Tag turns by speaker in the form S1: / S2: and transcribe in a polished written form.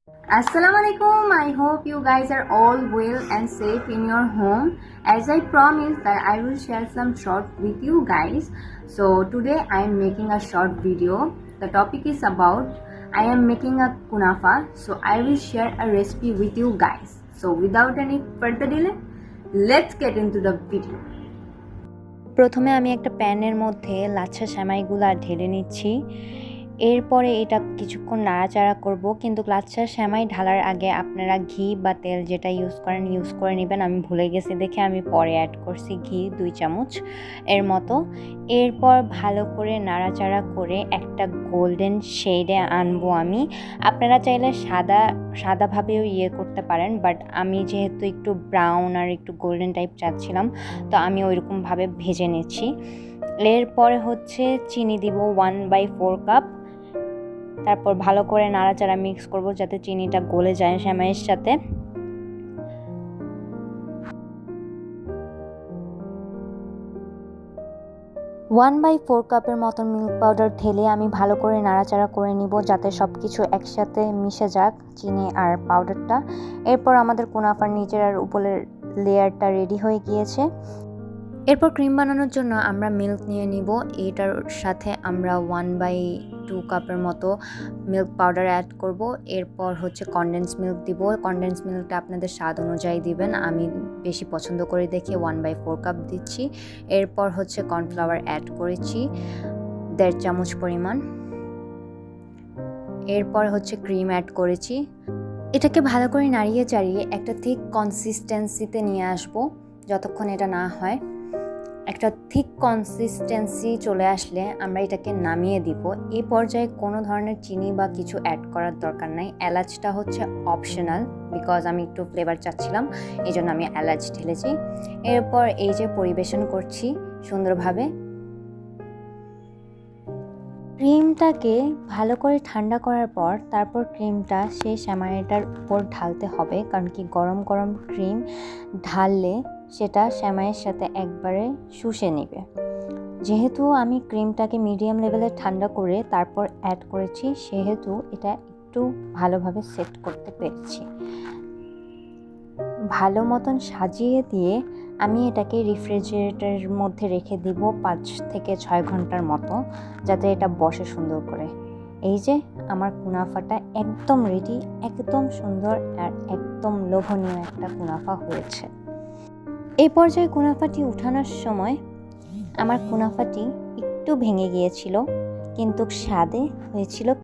S1: Assalamualaikum. I hope you guys are all well and safe in your home. As I promised that I will share some short with you guys. So today I am making a short video. The topic is about I am making a kunafa. So I will share a recipe with you guys. So without any further delay, let's get into the video.
S2: প্রথমে আমি একটা প্যানের মধ্যে লাচ্ছা সেমাইগুলা ঢেলে নিচ্ছি। এরপরে এটা কিছুক্ষণ নাড়াচাড়া করব, কিন্তু লাচ্ছা সেমাই ঢালার আগে আপনারা ঘি বা তেল যেটা ইউজ করে নেবেন। আমি ভুলে গেছি দেখে আমি পরে অ্যাড করছি ঘি 2 চামচ এর মতো। এরপর ভালো করে নাড়াচাড়া করে একটা গোল্ডেন শেডে আনবো আমি। আপনারা চাইলে সাদাভাবেও করতে পারেন, বাট আমি যেহেতু একটু ব্রাউন আর একটু গোল্ডেন টাইপ চাচ্ছিলাম, তো আমি ওইরকমভাবে ভেজে নিচ্ছি। এরপরে চিনি দিব 1/4 কাপ। তারপর ভালো করে নাড়াচাড়া মিক্স করব যাতে চিনিটা গলে যায় সেমাইয়ের সাথে। ওয়ান বাই 4 কাপের মতন মিল্ক পাউডার ঢেলে আমি ভালো করে নাড়াচাড়া করে নিব যাতে সব কিছু একসাথে মিশে যাক, চিনি আর পাউডারটা। এরপর আমাদের কুনাফার নিচের আর উপরের লেয়ারটা রেডি হয়ে গিয়েছে। এরপর ক্রিম বানানোর জন্য আমরা মিল্ক নিয়ে নিব। এটার সাথে আমরা 1/2 কাপের মতো মিল্ক পাউডার অ্যাড করব। এরপর কনডেন্স মিল্ক দিব। কনডেন্স মিল্কটা আপনাদের স্বাদ অনুযায়ী দিবেন। আমি বেশি পছন্দ করে দেখে 1/4 কাপ দিচ্ছি। এরপর কর্নফ্লাওয়ার অ্যাড করেছি 1.5 চামচ পরিমাণ। এরপর ক্রিম অ্যাড করেছি। এটাকে ভালো করে নাড়িয়ে চাড়িয়ে একটা থিক কনসিস্টেন্সিতে নিয়ে আসবো। যতক্ষণ এটা না হয়, একটা থিক কনসিস্টেন্সি চলে আসলে আমরা এটাকে নামিয়ে দিব। এই পর্যায়ে কোনো ধরনের চিনি বা কিছু অ্যাড করার দরকার নাই। এলাচটা অপশনাল, বিকজ আমি একটু ফ্লেভার চাচ্ছিলাম, এই জন্য আমি এলাচ ঢেলেছি। এরপর এই যে পরিবেশন করছি সুন্দরভাবে। ক্রিমটাকে ভালো করে ঠান্ডা করার পর তারপর ক্রিমটা সেই সেমাইটার উপর ঢালতে হবে, কারণ কি গরম গরম ক্রিম ঢাললে সেটা সেমাইয়ের সাথে একবারে শুষে নেবে। যেহেতু আমি ক্রিমটাকে মিডিয়াম লেভেলে ঠান্ডা করে তারপর অ্যাড করেছি, সেহেতু এটা একটু ভালোভাবে সেট করতে পেরেছি। ভালো মতন সাজিয়ে দিয়ে আমি এটাকে রেফ্রিজারেটরের মধ্যে রেখে দিব 5 থেকে 6 ঘন্টার মতো, যাতে এটা বসে সুন্দর করে। এই যে আমার কুনাফাটা একদম রেডি, একদম সুন্দর আর একদম লোভনীয় একটা কুনাফা হয়েছে। এই পর্যায়ে কুনাফাটি উঠানোর সময় আমার কুনাফাটি একটু ভেঙে গিয়েছিল, কিন্তু স্বাদে হয়েছিল